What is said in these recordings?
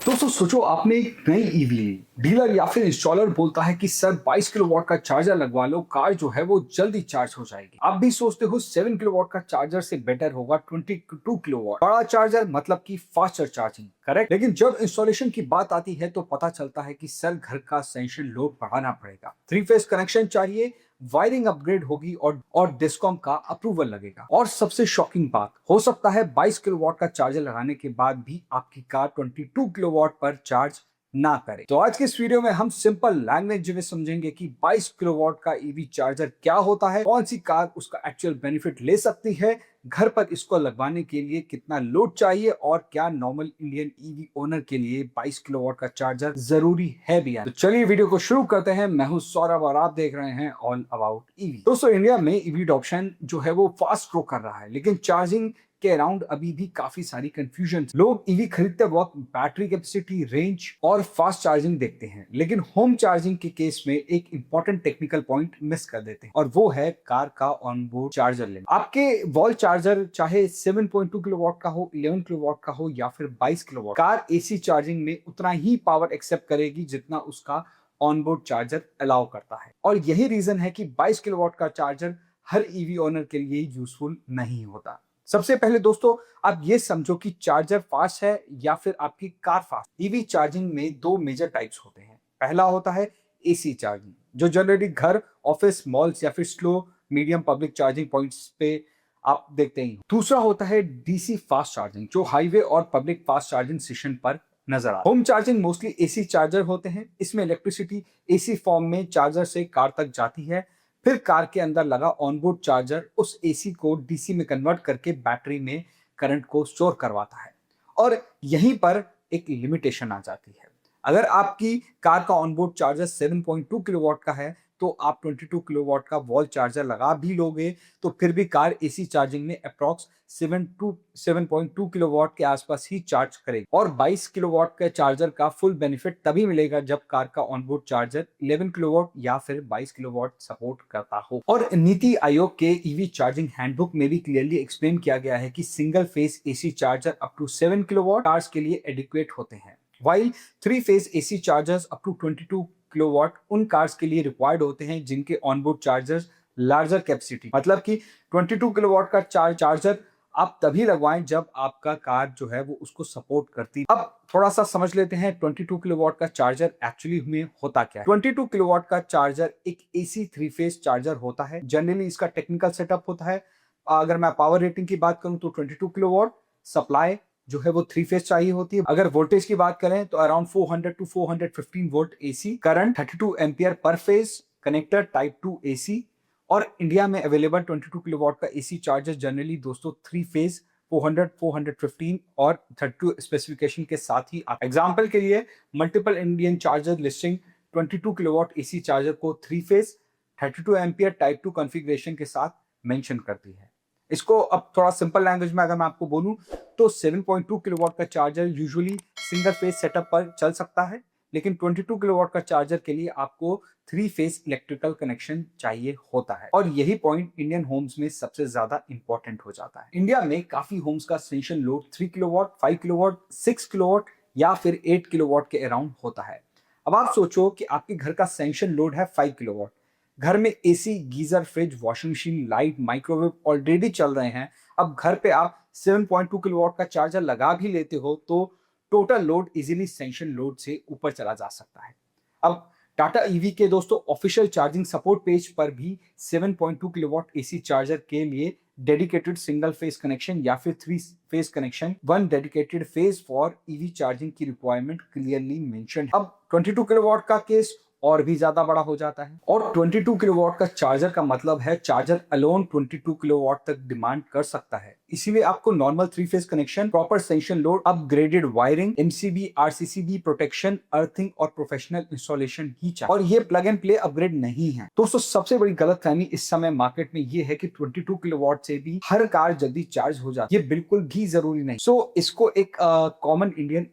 दोस्तों सोचो आपने एक नई ईवी ली, डीलर या फिर इंस्टॉलर बोलता है कि सर 22 किलोवाट का चार्जर लगवा लो, कार जो है वो जल्दी चार्ज हो जाएगी। आप भी सोचते हो 7 किलोवाट का चार्जर से बेटर होगा 22 किलोवाट बड़ा चार्जर, मतलब कि फास्टर चार्जिंग, करेक्ट। लेकिन जब इंस्टॉलेशन की बात आती है तो पता चलता है कि सर घर का सेंशन लोड बढ़ाना पड़ेगा, 3 फेज कनेक्शन चाहिए, वायरिंग अपग्रेड होगी और डिस्कॉम का अप्रूवल लगेगा। और सबसे शॉकिंग बात, हो सकता है 22 किलोवाट का चार्जर लगाने के बाद भी आपकी कार 22 किलोवाट पर चार्ज ना करे। तो आज के इस वीडियो में हम सिंपल लैंग्वेज में समझेंगे कि 22 किलोवाट का ईवी चार्जर क्या होता है, कौन सी कार उसका एक्चुअल बेनिफिट ले सकती है, घर पर इसको लगवाने के लिए कितना लोड चाहिए और क्या नॉर्मल इंडियन ईवी ओनर के लिए 22 किलोवाट का चार्जर जरूरी है भी। तो चलिए वीडियो को शुरू करते हैं। मैं हूं सौरभ और आप देख रहे हैं ऑल अबाउट ईवी। दोस्तों इंडिया में ईवी अडॉप्शन जो है वो फास्ट ग्रो कर रहा है, लेकिन चार्जिंग के अराउंड अभी भी काफी सारी कंफ्यूजन। लोग ईवी खरीदते वक्त बैटरी कैपेसिटी, रेंज और फास्ट चार्जिंग देखते हैं, लेकिन होम चार्जिंग के केस में एक इंपॉर्टेंट टेक्निकल पॉइंट मिस कर देते हैं, और वो है कार का ऑनबोर्ड चार्जर लेवल। आपके वॉल चार्जर चाहे 7.2 किलोवाट का हो, 11 किलोवाट का हो या फिर 22 किलोवाट, कार एसी चार्जिंग में उतना ही पावर एक्सेप्ट करेगी जितना उसका ऑनबोर्ड चार्जर अलाउ करता है। और यही रीजन है कि 22 किलोवाट का चार्जर हर ईवी ओनर के लिए यूजफुल नहीं होता। सबसे पहले दोस्तों आप ये समझो कि चार्जर फास्ट है या फिर आपकी कार फास्ट। ईवी चार्जिंग में दो मेजर टाइप्स होते हैं। पहला होता है एसी चार्जिंग, जो जनरली घर, ऑफिस, मॉल्स या फिर slow medium public charging points पे आप देखते ही। दूसरा होता है डीसी फास्ट चार्जिंग, जो हाईवे और पब्लिक फास्ट चार्जिंग स्टेशन पर नजर आता है। Home charging mostly AC charger होते हैं। इसमें इलेक्ट्रिसिटी एसी फॉर्म में चार्जर से कार तक जाती है, फिर कार के अंदर लगा ऑनबोर्ड चार्जर उस एसी को डीसी में कन्वर्ट करके बैटरी में करंट को स्टोर करवाता है। और यहीं पर एक लिमिटेशन आ जाती है। अगर आपकी कार का ऑनबोर्ड चार्जर 7.2 किलोवाट का है तो आप 22 किलोवाट का वॉल चार्जर लगा भी लोगे तो फिर भी कार एसी चार्जिंग में अप्रॉक्स 7.2 किलोवाट के आसपास ही चार्ज करेगी। और 22 किलोवाट के चार्जर का फुल बेनिफिट तभी मिलेगा जब कार का ऑनबोर्ड चार्जर 11 किलोवाट या फिर 22 किलोवाट सपोर्ट करता हो। और नीति आयोग के ईवी चार्जिंग हैंडबुक में भी क्लियरली एक्सप्लेन किया गया है कि single phase AC charger up to 7 kilowatt cars के लिए एडिक्वेट होते हैं, while 3 phase AC chargers up to 22 kilowatt उन कार्स के लिए रिक्वायर्ड होते हैं जिनके ऑनबोर्ड चार्जर्स लार्जर कैपेसिटी, मतलब कि 22 किलोवाट का चार्जर आप तभी लगवाएं जब आपका कार जो है वो उसको सपोर्ट करती। अब थोड़ा सा समझ लेते हैं 22 किलोवाट का चार्जर एक्चुअली में होता क्या है। 22 किलोवाट का चार्जर एक AC 3 फेज चार्जर होता है। जनरली इसका टेक्निकल सेटअप होता है, अगर मैं पावर रेटिंग की बात करूं तो 22 किलोवाट सप्लाई जो है वो 3 फेज चाहिए होती है। अगर वोल्टेज की बात करें तो around 400 to 415 volt AC, current 32 ampere per phase, connector type 2 AC. और इंडिया में अवेलेबल 22 किलोवाट का एसी चार्जर जनरली दोस्तों 3 फेज 400, 415 और 32 स्पेसिफिकेशन के साथ ही आता है। एग्जांपल के लिए multiple Indian charger listing 22 kilowatt AC charger को 3 फेज 32 एम्पियर टाइप 2 कॉन्फ़िगरेशन के साथ मेंशन करती है। इसको अब थोड़ा सिंपल लैंग्वेज में अगर मैं आपको बोलूं तो 7.2 किलोवाट का charger usually single phase setup पर चल सकता है, लेकिन 22 किलोवाट का चार्जर के लिए आपको 3 फेज इलेक्ट्रिकल कनेक्शन चाहिए होता है। और यही पॉइंट इंडियन होम्स में सबसे ज्यादा इंपॉर्टेंट हो जाता है। इंडिया में काफी होम्स का sanction load 3 kilowatt, 5 kilowatt, 6 kilowatt या फिर 8 किलोवाट के अराउंड होता है। अब आप सोचो कि आपके घर का सेंशन लोड है 5 किलोवाट, घर में AC, geyser, fridge, washing machine, light, microwave already चल रहे हैं। अब घर पे आप 7.2 किलोवाट का चार्जर लगा भी लेते हो तो total load easily sanction load से ऊपर चला जा सकता है। अब टाटा ईवी के दोस्तों ऑफिशियल चार्जिंग सपोर्ट पेज पर भी 7.2 किलोवाट एसी चार्जर के लिए डेडिकेटेड सिंगल फेज कनेक्शन या फिर 3 phase connection, 1 dedicated phase for EV charging की रिक्वायरमेंट क्लियरली मेंशन है। अब 22 किलोवाट का केस और भी ज्यादा बड़ा हो जाता है। और 22 किलोवाट का चार्जर का मतलब है चार्जर अलोन 22 किलोवाट तक डिमांड कर सकता है। इसीलिए आपको normal 3 phase connection, proper sanction load, upgraded wiring, MCB, RCCB protection, earthing और प्रोफेशनल इंस्टॉलेशन ही चाहिए। और ये प्लग एंड प्ले अपग्रेड नहीं है। दोस्तों सबसे बड़ी गलतफहमी इस समय मार्केट में ये है कि 22 किलोवाट से भी हर कार जल्दी चार्ज हो जाती है। ये बिल्कुल भी जरूरी नहीं। सो इसको एक कॉमन इंडियन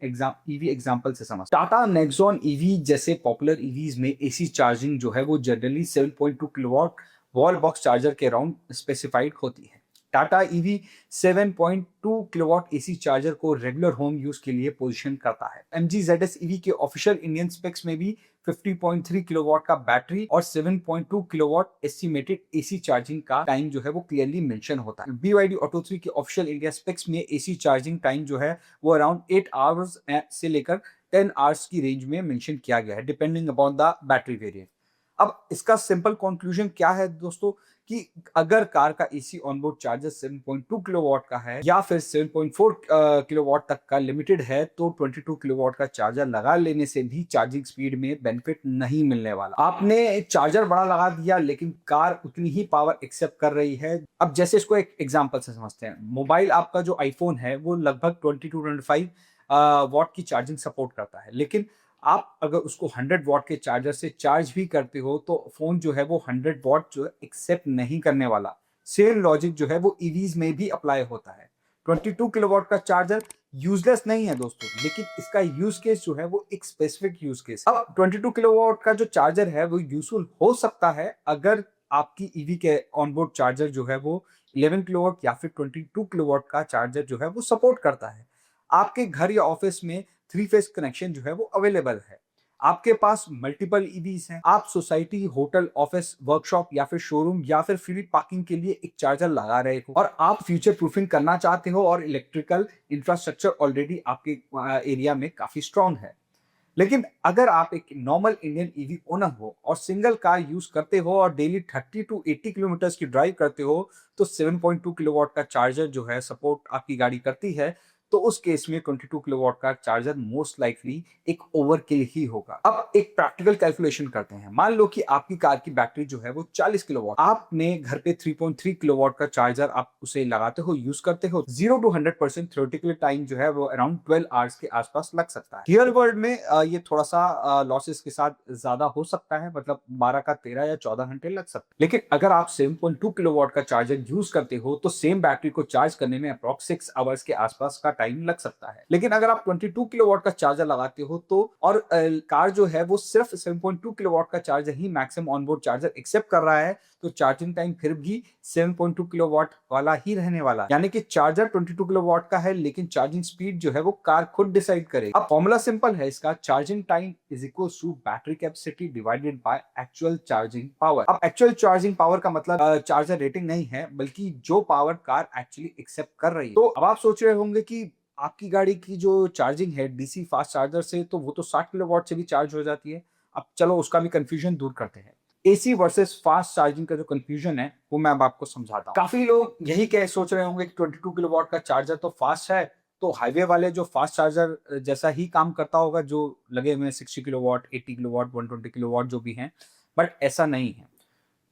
ईवी एग्जाम्पल से समझ। टाटा नेक्सॉन ईवी जैसे पॉपुलर ईवीज में एसी चार्जिंग जो है वो generally 7.2 kilowatt wall box charger के अराउंड स्पेसिफाइड होती है। Tata EV 7.2 kilowatt AC charger को रेगुलर होम यूज के लिए पोजीशन करता है। MG ZS EV के ऑफिशियल इंडियन स्पेक्स में भी 50.3 किलोवाट का बैटरी और 7.2 किलोवाट एस्टिमेटेड एसी चार्जिंग का टाइम जो है वो क्लियरली मेंशन होता है। BYD Auto 3 के ऑफिशियल इंडिया स्पेक्स में एसी चार्जिंग टाइम जो है वो अराउंड 8 आवर्स से लेकर 10 आवर्स की रेंज में मेंशन किया गया है, depending upon the battery variant. अब इसका सिंपल कंक्लूजन क्या है दोस्तों, कि अगर कार का एसी ऑनबोर्ड चार्जर 7.2 किलोवाट का है या फिर 7.4 किलोवाट तक का लिमिटेड है, तो 22 किलोवाट का चार्जर लगा लेने से भी चार्जिंग स्पीड में बेनिफिट नहीं मिलने वाला। आपने चार्जर बड़ा लगा दिया लेकिन कार उतनी ही पावर एक्सेप्ट कर रही है। अब जैसे इसको एक एग्जांपल से समझते हैं, मोबाइल आपका जो आईफोन है वो लगभग 22 to 25 वॉट की चार्जिंग सपोर्ट करता है, लेकिन आप अगर उसको 100 वॉट के चार्जर से चार्ज भी करते हो तो फोन जो है वो 100 वॉट जो है एक्सेप्ट नहीं करने वाला। सेम लॉजिक जो है वो ईवीज में भी अप्लाई होता है। 22 किलोवाट का चार्जर यूजलेस नहीं है दोस्तों, लेकिन इसका यूज केस जो है वो एक स्पेसिफिक यूज केस है। अब 22 किलोवाट का जो चार्जर है वो यूजफुल हो सकता है अगर आपकी ईवी के ऑनबोर्ड चार्जर जो है वो 11 किलोवाट या फिर 22 किलोवाट का चार्जर जो है वो सपोर्ट करता है। आपके घर या ऑफिस में 3 फेज कनेक्शन जो है वो अवेलेबल है, आपके पास मल्टीपल ईवीज हैं, आप सोसाइटी, होटल, ऑफिस, वर्कशॉप या फिर शोरूम या फिर फ्री पार्किंग के लिए एक चार्जर लगा रहे हो और आप फ्यूचर प्रूफिंग करना चाहते हो और इलेक्ट्रिकल इंफ्रास्ट्रक्चर ऑलरेडी आपके एरिया में काफी स्ट्रांग है। लेकिन अगर आप एक नॉर्मल इंडियन ईवी ओनर हो और सिंगल कार यूज करते हो और डेली 30 to 80 किलोमीटर की ड्राइव करते हो, तो 7.2 किलोवाट का चार्जर जो है सपोर्ट आपकी गाड़ी करती है, तो उस केस में 22 किलोवाट का चार्जर मोस्ट लाइकली एक ओवरकिल ही होगा। अब एक प्रैक्टिकल कैलकुलेशन करते हैं। मान लो कि आपकी कार की बैटरी जो है वो 40 किलोवाट, आपने घर पे 3.3 किलोवाट का चार्जर आप उसे लगाते हो, यूज करते हो, 0 to 100% थ्योरेटिकल टाइम जो है वो अराउंड 12 आवर्स के आसपास लग सकता है। रियल वर्ल्ड में ये थोड़ा सा लॉसेस के साथ ज्यादा हो सकता है, मतलब 12 का 13 या 14 घंटे लग सकते हैं। लेकिन अगर आप 7.2 किलोवाट का चार्जर यूज करते हो तो सेम बैटरी को चार्ज करने में अप्रॉक्स 6 आवर्स के आसपास का टाइम लग सकता है। लेकिन अगर आप 22 किलोवाट का चार्जर लगाते हो तो और कार जो है वो सिर्फ 7.2 किलोवाट का चार्जर ही मैक्सिमम ऑनबोर्ड चार्जर एक्सेप्ट कर रहा है, तो चार्जिंग टाइम फिर भी 7.2 किलोवाट वाला ही रहने वाला है। यानी कि चार्जर 22 किलोवाट का है लेकिन चार्जिंग स्पीड जो है वो कार खुद डिसाइड करेगी। अब फॉर्मूला सिंपल है इसका, charging time is equal to battery capacity divided by actual charging power. अब एक्चुअल चार्जिंग पावर का मतलब चार्जर रेटिंग नहीं है, बल्कि जो पावर कार एक्चुअली एक्सेप्ट कर रही है। तो अब आप सोच रहे होंगे कि आपकी गाड़ी की जो चार्जिंग है डीसी फास्ट चार्जर से, तो वो तो 60 किलोवाट से भी चार्ज हो जाती है। अब चलो उसका भी कंफ्यूजन दूर करते हैं। एसी वर्सेस फास्ट चार्जिंग का जो कंफ्यूजन है वो मैं अब आपको समझाता हूँ। काफी लोग यही कह सोच रहे होंगे कि 22 किलोवाट का चार्जर तो फास्ट है, तो हाईवे वाले जो फास्ट चार्जर जैसा ही काम करता होगा जो लगे हुए हैं 60 किलोवाट, 80 किलोवाट, 120 किलोवाट जो भी हैं, बट ऐसा नहीं है।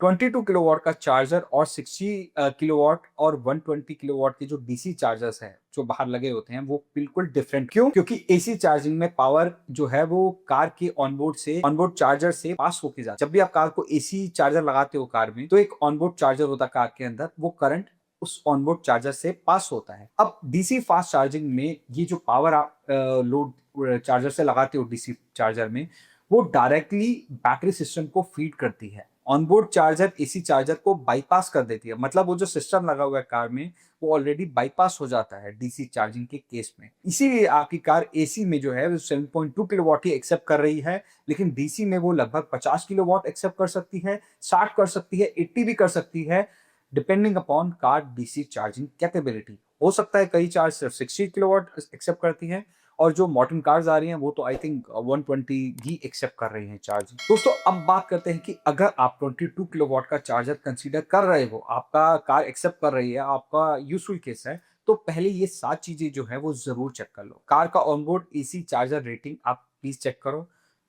22 किलोवाट का चार्जर और 60 किलोवाट और 120 किलोवाट के जो डीसी चार्जर्स हैं जो बाहर लगे होते हैं वो बिल्कुल डिफरेंट। क्यों? क्योंकि एसी चार्जिंग में पावर जो है वो कार के ऑनबोर्ड चार्जर से पास होके जाती है। जब भी आप कार को एसी चार्जर लगाते हो कार में, तो एक ऑनबोर्ड चार्जर होता है कार के अंदर, वो करंट उस ऑनबोर्ड चार्जर से पास होता है। अब डीसी फास्ट चार्जिंग में ये जो पावर आप लोड चार्जर से लगाते हो डीसी चार्जर में, वो डायरेक्टली बैटरी सिस्टम को फीड करती है। ऑनबोर्ड चार्जर एसी चार्जर को बाईपास कर देती है, मतलब वो जो सिस्टम लगा हुआ है कार में वो ऑलरेडी बाईपास हो जाता है डीसी चार्जिंग के केस में। इसीलिए आपकी कार एसी में जो है वो 7.2 किलोवाट ही एक्सेप्ट कर रही है, लेकिन डीसी में वो लगभग 50 किलोवाट एक्सेप्ट कर सकती है, 60 कर सकती है, 80 भी कर सकती है, depending upon car DC charging capability. हो सकता है कई चार्ज सिर्फ 60 किलोवाट एक्सेप्ट करती है और जो मॉडर्न कार्स आ रही हैं वो तो आई थिंक 120 ही एक्सेप्ट कर रही हैं चार्जिंग। दोस्तों अब बात करते हैं कि अगर आप 22 किलोवाट का चार्जर कंसीडर कर रहे हो, आपका कार एक्सेप्ट कर रही है, आपका यूजफुल केस है, तो पहले ये 7 चीजें जो है वो जरूर चेक कर लो। कार का ऑनबोर्ड एसी चार्जर रेटिंग आप प्लीज चेक करो।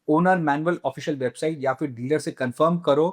ओनर मैनुअल ऑफिशियल वेबसाइट या फिर डीलर से कंफर्म करो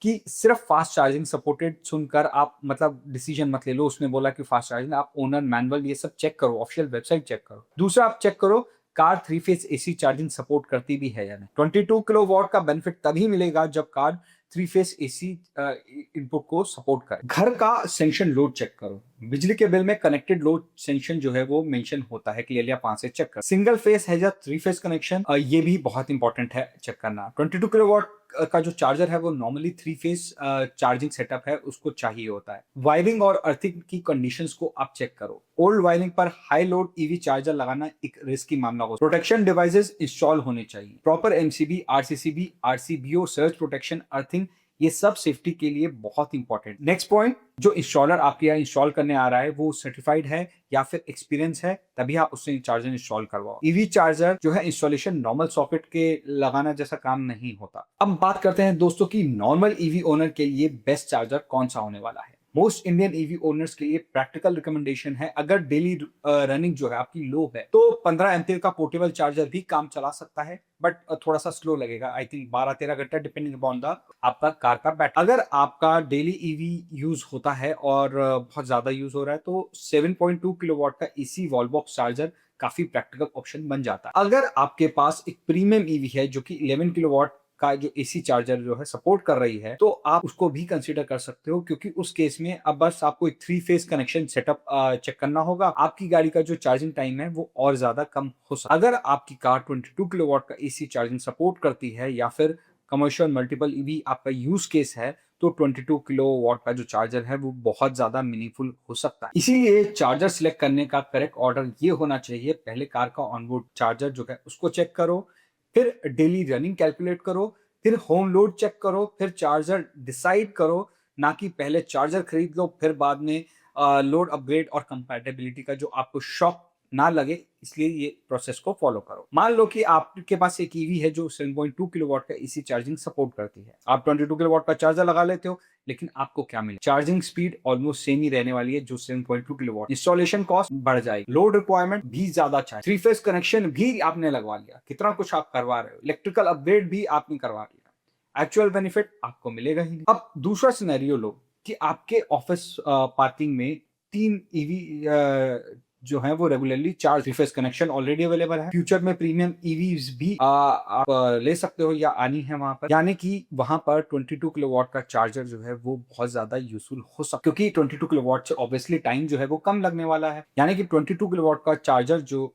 कि सिर्फ फास्ट चार्जिंग सपोर्टेड सुनकर आप मतलब डिसीजन मत ले लो, उसने बोला कि फास्ट चार्जिंग, आप ओनर मैनुअल ये सब चेक करो, ऑफिशियल वेबसाइट चेक करो। दूसरा आप चेक करो car 3 phase AC charging support करती भी है या नहीं। 22 किलोवाट का बेनिफिट तभी मिलेगा जब कार 3 फेज एसी इनपुट को सपोर्ट करे। घर का सेंक्शन लोड चेक करो, बिजली के बिल में कनेक्टेड लोड सेंक्शन जो है वो मेंशन होता है क्लियरली, आप वहां से चेक कर। सिंगल फेज है या 3 फेज कनेक्शन, ये भी बहुत इंपॉर्टेंट है चेक करना। 22 किलोवाट का जो चार्जर है वो नॉर्मली 3 फेज चार्जिंग सेटअप है, उसको चाहिए होता है। वायरिंग और अर्थिंग की कंडीशंस को आप चेक करो। ओल्ड वायरिंग पर हाई लोड ईवी चार्जर लगाना एक रिस्की मामला हो। प्रोटेक्शन डिवाइसेस इंस्टॉल होने चाहिए। Proper MCB, RCCB, RCBO, surge protection, earthing, ये सब सेफ्टी के लिए बहुत इंपॉर्टेंट। नेक्स्ट पॉइंट, जो इंस्टॉलर आपके यहाँ इंस्टॉल करने आ रहा है वो सर्टिफाइड है या फिर एक्सपीरियंस है, तभी आप उससे चार्जर इंस्टॉल करवाओ। ईवी चार्जर जो है इंस्टॉलेशन नॉर्मल सॉकेट के लगाना जैसा काम नहीं होता। अब बात करते हैं दोस्तों की नॉर्मल ईवी ओनर के लिए बेस्ट चार्जर कौन सा होने वाला है। मोस्ट इंडियन ईवी ओनर्स के लिए प्रैक्टिकल रिकमेंडेशन है, अगर डेली रनिंग जो है आपकी लो है तो 15 एम्पियर का पोर्टेबल चार्जर भी काम चला सकता है, बट थोड़ा सा स्लो लगेगा। आई थिंक 12-13 घंटा डिपेंडिंग अपॉन द आपका कार का बैटरी। अगर आपका डेली ईवी यूज होता है और बहुत ज्यादा यूज हो रहा है तो 7.2 किलोवाट का एसी वॉल बॉक्स चार्जर काफी प्रैक्टिकल ऑप्शन बन जाता है। अगर आपके पास एक प्रीमियम ईवी है जो कि 11 किलोवाट का जो एसी चार्जर जो है सपोर्ट कर रही है, तो आप उसको भी कंसीडर कर सकते हो, क्योंकि उस केस में अब बस आपको एक 3 फेज कनेक्शन सेटअप चेक करना होगा। आपकी गाड़ी का जो चार्जिंग टाइम है वो और ज्यादा कम हो सकता है। अगर आपकी कार 22 किलोवाट का एसी चार्जिंग सपोर्ट करती है या फिर कमर्शियल मल्टीपल ईवी आपका यूज केस है, तो 22 किलोवाट का जो चार्जर है वो बहुत ज्यादा मीनिंगफुल हो सकता है। इसीलिए चार्जर सिलेक्ट करने का करेक्ट ऑर्डर ये होना चाहिए, पहले कार का ऑनबोर्ड चार्जर जो है उसको चेक करो, फिर डेली रनिंग कैलकुलेट करो, फिर होम लोड चेक करो, फिर चार्जर डिसाइड करो। ना कि पहले चार्जर खरीद लो फिर बाद में लोड अपग्रेड और कंपैटिबिलिटी का जो आपको शॉक ना लगे, इसलिए ये प्रोसेस को फॉलो करो। मान लो कि आपके पास एक ईवी है जो 7.2 किलोवाट का एसी चार्जिंग सपोर्ट करती है, आप 22 किलोवाट का चार्जर लगा लेते हो, लेकिन आपको क्या मिले, चार्जिंग स्पीड ऑलमोस्ट सेम ही रहने वाली है जो 7.2 किलोवाट। इंस्टॉलेशन कॉस्ट बढ़ जाएगी, लोड रिक्वायरमेंट भी ज्यादा चाहिए, 3 फेज कनेक्शन भी आपने लगवा लिया, कितना कुछ आप करवा रहे हो, इलेक्ट्रिकल अपग्रेड भी आपने करवा लिया, एक्चुअल बेनिफिट आपको मिलेगा ही नहीं। अब दूसरा सिनेरियो लो कि आपके ऑफिस पार्किंग में 3 ईवी जो है वो regularly charge, 3 phase connection already available है। फ्यूचर में प्रीमियम ईवीज भी आप ले सकते हो या आनी है वहां पर, यानी कि वहां पर 22 किलोवाट का चार्जर जो है वो बहुत ज्यादा यूजफुल हो सकता है, क्योंकि 22 किलोवाट से ऑब्वियसली टाइम जो है वो कम लगने वाला है। यानी कि 22 किलोवाट का चार्जर जो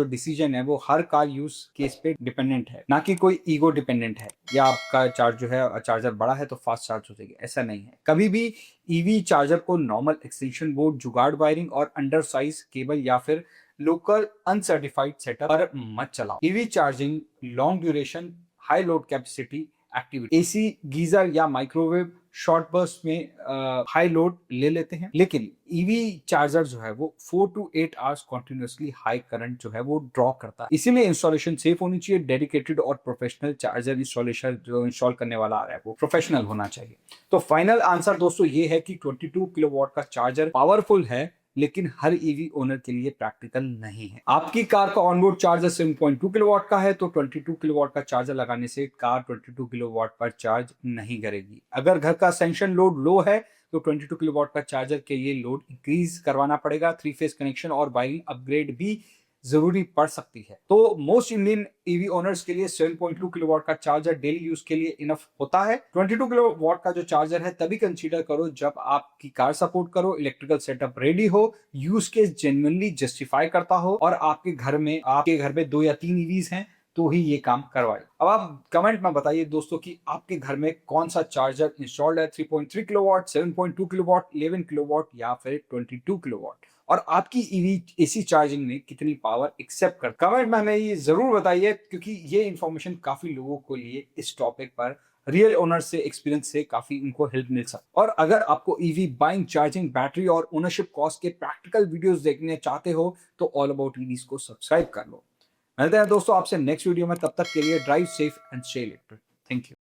डिसीजन है वो हर कार यूज केस पे डिपेंडेंट है, ना कि कोई ईगो डिपेंडेंट है या आपका चार्ज जो है चार्जर बड़ा है तो फास्ट चार्ज हो जाएगी, ऐसा नहीं है। कभी भी ईवी चार्जर को नॉर्मल एक्सटेंशन बोर्ड, जुगाड़ वायरिंग और अंडर साइज केबल या फिर लोकल अनसर्टिफाइड सेटअप पर मत चलाओ। EV charging long duration, high load capacity activity, AC, geyser या माइक्रोवेव शॉर्ट बर्स्ट में हाई लोड ले लेते हैं, लेकिन ईवी चार्जर जो है वो 4 to 8 hours continuously high current जो है वो ड्रॉ करता है। इसीलिए इंस्टॉलेशन सेफ होनी चाहिए। डेडिकेटेड और प्रोफेशनल चार्जर इंस्टॉलेशन जो इंस्टॉल करने वाला आ रहा है वो प्रोफेशनल होना चाहिए। तो फाइनल आंसर दोस्तों ये है कि 22 किलोवाट का चार्जर पावरफुल है, लेकिन हर ईवी ओनर के लिए प्रैक्टिकल नहीं है। आपकी कार का ऑनबोर्ड चार्जर 7.2 किलोवाट का है तो 22 किलोवाट का चार्जर लगाने से कार 22 किलोवाट पर चार्ज नहीं करेगी। अगर घर का सैंक्शन लोड लो है तो 22 किलोवाट का चार्जर के लिए लोड इंक्रीज करवाना पड़ेगा। 3 फेज कनेक्शन और वायरिंग अपग्रेड भी जरूरी पड़ सकती है। तो मोस्ट इंडियन ईवी ओनर्स के लिए 7.2 किलोवाट का चार्जर डेली यूज के लिए इनफ होता है। 22 किलोवाट का जो चार्जर है तभी कंसीडर करो जब आपकी कार सपोर्ट करो, इलेक्ट्रिकल सेटअप रेडी हो, यूज केस जेन्युइनली जस्टिफाई करता हो और आपके घर में 2 या 3 ईवीज हैं तो ही ये काम करवाए। अब आप कमेंट में बताइए दोस्तों कि आपके घर में कौन सा चार्जर इंस्टॉल्ड है, 3.3 किलोवाट, 7.2 किलोवाट, 11 किलोवाट या फिर 22 किलोवाट, और आपकी ईवी एसी चार्जिंग में कितनी पावर एक्सेप्ट कर। कमेंट में हमें ये जरूर बताइए, क्योंकि ये इन्फॉर्मेशन काफी लोगों को लिए इस टॉपिक पर रियल ओनर से एक्सपीरियंस से काफी उनको हेल्प मिल सकती है। और अगर आपको ईवी बाइंग, चार्जिंग, बैटरी और ओनरशिप कॉस्ट के प्रैक्टिकल वीडियोस देखने चाहते हो तो ऑल अबाउट ईवीज को सब्सक्राइब कर लो। मिलते हैं दोस्तों आपसे नेक्स्ट वीडियो में, तब तक के लिए drive safe and stay electric. Thank you.